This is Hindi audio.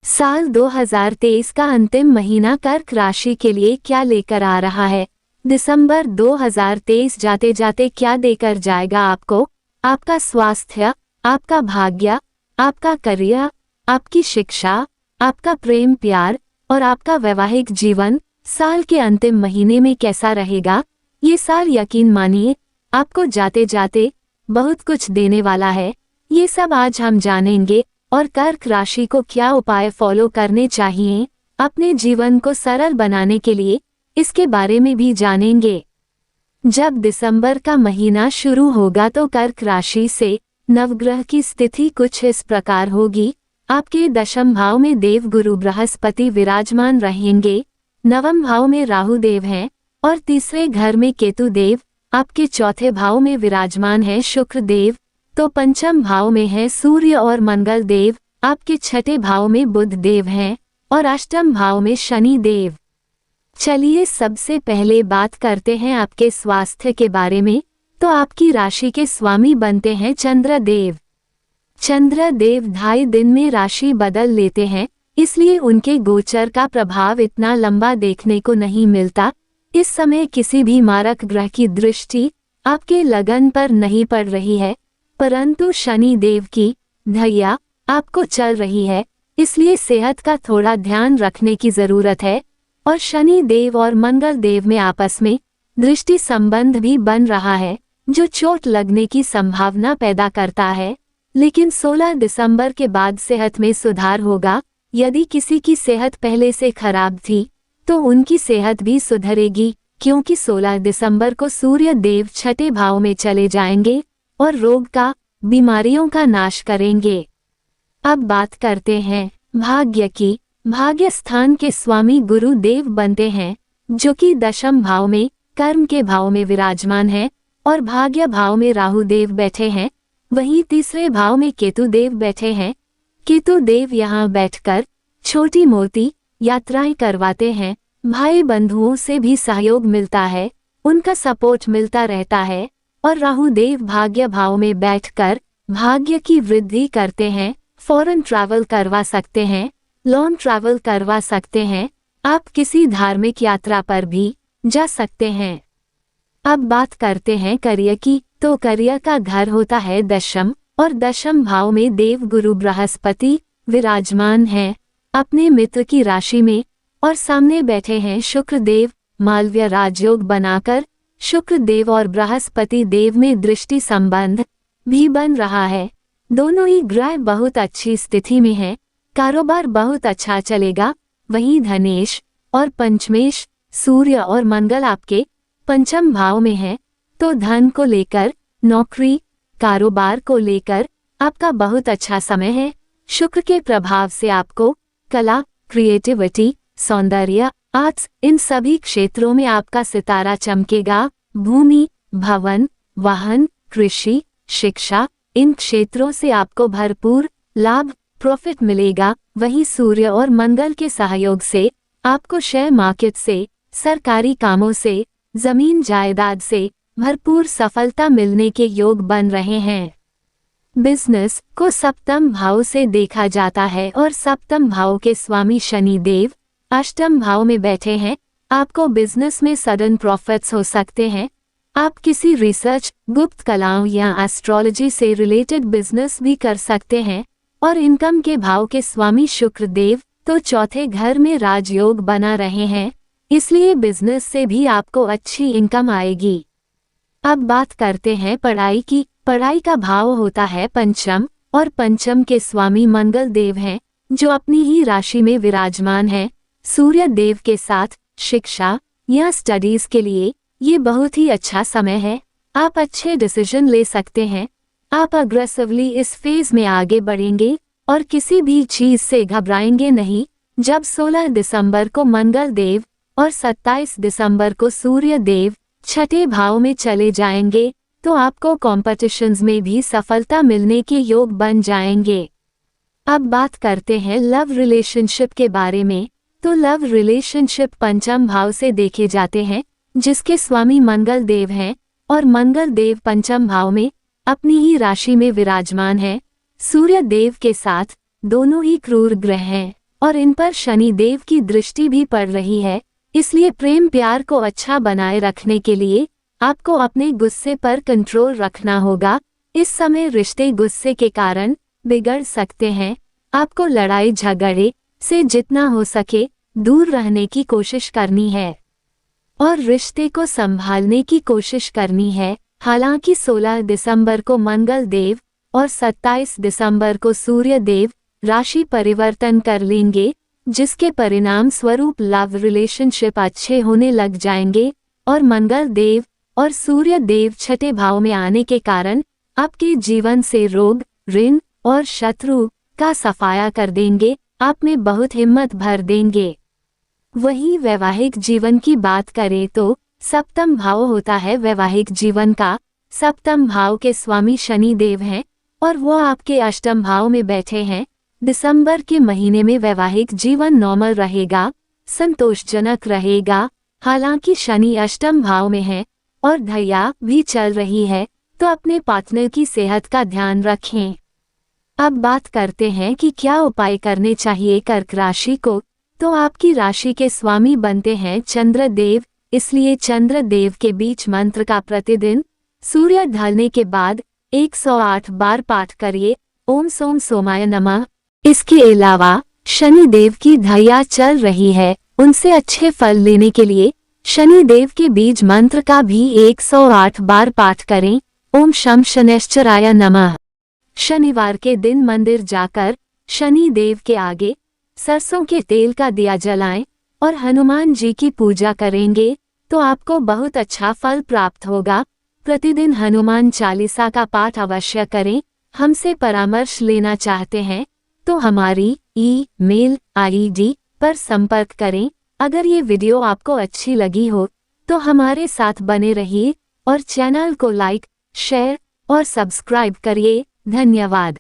साल 2023 का अंतिम महीना कर्क राशि के लिए क्या लेकर आ रहा है? दिसंबर 2023 जाते जाते क्या देकर जाएगा आपको? आपका स्वास्थ्य, आपका भाग्य, आपका करियर, आपकी शिक्षा, आपका प्रेम प्यार और आपका वैवाहिक जीवन साल के अंतिम महीने में कैसा रहेगा? ये साल यकीन मानिए आपको जाते जाते बहुत कुछ देने वाला है। ये सब आज हम जानेंगे और कर्क राशि को क्या उपाय फॉलो करने चाहिए अपने जीवन को सरल बनाने के लिए, इसके बारे में भी जानेंगे। जब दिसंबर का महीना शुरू होगा तो कर्क राशि से नवग्रह की स्थिति कुछ इस प्रकार होगी। आपके दशम भाव में देव गुरु बृहस्पति विराजमान रहेंगे, नवम भाव में राहु देव हैं और तीसरे घर में केतु देव, आपके चौथे भाव में विराजमान है शुक्र देव, तो पंचम भाव में है सूर्य और मंगल देव, आपके छठे भाव में बुध देव हैं और अष्टम भाव में शनि देव। चलिए सबसे पहले बात करते हैं आपके स्वास्थ्य के बारे में। तो आपकी राशि के स्वामी बनते हैं चंद्र देव। चंद्र देव 2.5 दिन में राशि बदल लेते हैं, इसलिए उनके गोचर का प्रभाव इतना लंबा देखने को नहीं मिलता। इस समय किसी भी मारक ग्रह की दृष्टि आपके लगन पर नहीं पड़ रही है, परंतु शनि देव की धैर्य आपको चल रही है, इसलिए सेहत का थोड़ा ध्यान रखने की जरूरत है। और शनि देव और मंगल देव में आपस में दृष्टि संबंध भी बन रहा है, जो चोट लगने की संभावना पैदा करता है। लेकिन 16 दिसंबर के बाद सेहत में सुधार होगा। यदि किसी की सेहत पहले से खराब थी तो उनकी सेहत भी सुधरेगी, क्योंकि 16 दिसंबर को सूर्य देव छठे भाव में चले जाएंगे और रोग का, बीमारियों का नाश करेंगे। अब बात करते हैं भाग्य की। भाग्य स्थान के स्वामी गुरु देव बनते हैं, जो कि दशम भाव में कर्म के भाव में विराजमान है और भाग्य भाव में राहु देव बैठे हैं। वहीं तीसरे भाव में केतु देव बैठे हैं। केतु देव यहाँ बैठकर छोटी मोटी यात्राएं करवाते हैं, भाई बंधुओं से भी सहयोग मिलता है, उनका सपोर्ट मिलता रहता है। और राहु देव भाग्य भाव में बैठकर भाग्य की वृद्धि करते हैं। फॉरेन ट्रैवल करवा सकते हैं, लॉन्ग ट्रैवल करवा सकते हैं, आप किसी धार्मिक यात्रा पर भी जा सकते हैं। अब बात करते हैं करियर की। तो करियर का घर होता है दशम, और दशम भाव में देव गुरु बृहस्पति विराजमान हैं अपने मित्र की राशि में, और सामने बैठे हैं शुक्र देव। मालव्य राजयोग बनाकर शुक्र देव और बृहस्पति देव में दृष्टि संबंध भी बन रहा है। दोनों ही ग्रह बहुत अच्छी स्थिति में हैं, कारोबार बहुत अच्छा चलेगा। वहीं धनेश और पंचमेश सूर्य और मंगल आपके पंचम भाव में हैं, तो धन को लेकर, नौकरी, कारोबार को लेकर आपका बहुत अच्छा समय है। शुक्र के प्रभाव से आपको कला, क्रिएटिविटी, सौंदर्य, आर्ट्स, इन सभी क्षेत्रों में आपका सितारा चमकेगा। भूमि, भवन, वाहन, कृषि, शिक्षा, इन क्षेत्रों से आपको भरपूर लाभ, प्रॉफिट मिलेगा। वहीं सूर्य और मंगल के सहयोग से आपको शेयर मार्केट से, सरकारी कामों से, जमीन जायदाद से भरपूर सफलता मिलने के योग बन रहे हैं। बिजनेस को सप्तम भाव से देखा जाता है और सप्तम भाव के स्वामी शनि देव अष्टम भाव में बैठे हैं। आपको बिजनेस में सडन प्रॉफिट्स हो सकते हैं। आप किसी रिसर्च, गुप्त कलाओं या एस्ट्रोलॉजी से रिलेटेड बिजनेस भी कर सकते हैं। और इनकम के भाव के स्वामी शुक्र देव तो चौथे घर में राजयोग बना रहे हैं, इसलिए बिजनेस से भी आपको अच्छी इनकम आएगी। अब बात करते हैं पढ़ाई की। पढ़ाई का भाव होता है पंचम, और पंचम के स्वामी मंगल देव हैं, जो अपनी ही राशि में विराजमान हैं सूर्य देव के साथ। शिक्षा या स्टडीज के लिए ये बहुत ही अच्छा समय है। आप अच्छे डिसीजन ले सकते हैं। आप अग्रेसिवली इस फेज में आगे बढ़ेंगे और किसी भी चीज से घबराएंगे नहीं। जब 16 दिसंबर को मंगल देव और 27 दिसंबर को सूर्य देव छठे भाव में चले जाएंगे, तो आपको कॉम्पिटिशन्स में भी सफलता मिलने के योग बन जाएंगे। अब बात करते हैं लव रिलेशनशिप के बारे में। तो लव रिलेशनशिप पंचम भाव से देखे जाते हैं, जिसके स्वामी मंगल देव हैं, और मंगल देव पंचम भाव में अपनी ही राशि में विराजमान है सूर्य देव के साथ। दोनों ही क्रूर ग्रह हैं और इन पर शनि देव की दृष्टि भी पड़ रही है। इसलिए प्रेम प्यार को अच्छा बनाए रखने के लिए आपको अपने गुस्से पर कंट्रोल रखना होगा। इस समय रिश्ते गुस्से के कारण बिगड़ सकते हैं। आपको लड़ाई झगड़े से जितना हो सके दूर रहने की कोशिश करनी है और रिश्ते को संभालने की कोशिश करनी है। हालांकि 16 दिसंबर को मंगल देव और 27 दिसंबर को सूर्य देव राशि परिवर्तन कर लेंगे, जिसके परिणाम स्वरूप लव रिलेशनशिप अच्छे होने लग जाएंगे और मंगल देव और सूर्य देव छठे भाव में आने के कारण आपके जीवन से रोग, ऋण और शत्रु का सफाया कर देंगे। आप में बहुत हिम्मत भर देंगे। वहीं वैवाहिक जीवन की बात करें तो सप्तम भाव होता है वैवाहिक जीवन का। सप्तम भाव के स्वामी शनि देव हैं और वो आपके अष्टम भाव में बैठे हैं। दिसंबर के महीने में वैवाहिक जीवन नॉर्मल रहेगा, संतोषजनक रहेगा। हालांकि शनि अष्टम भाव में है और धैर्य भी चल रही है, तो अपने पार्टनर की सेहत का ध्यान रखें। अब बात करते हैं कि क्या उपाय करने चाहिए कर्क राशि को। तो आपकी राशि के स्वामी बनते हैं चंद्र देव, इसलिए चंद्र देव के बीच मंत्र का प्रतिदिन सूर्य ढलने के बाद 108 बार पाठ करिए, ओम सोम सोमाय नमः। इसके अलावा शनि देव की धैर्य चल रही है, उनसे अच्छे फल लेने के लिए शनि देव के बीज मंत्र का भी 108 बार पाठ करें, ओम शम शनैश्चराय नमः। शनिवार के दिन मंदिर जाकर शनि देव के आगे सरसों के तेल का दिया जलाएं और हनुमान जी की पूजा करेंगे तो आपको बहुत अच्छा फल प्राप्त होगा। प्रतिदिन हनुमान चालीसा का पाठ अवश्य करें। हमसे परामर्श लेना चाहते हैं तो हमारी ईमेल आईडी पर संपर्क करें। अगर ये वीडियो आपको अच्छी लगी हो तो हमारे साथ बने रहिए और चैनल को लाइक, शेयर और सब्सक्राइब करिए। धन्यवाद।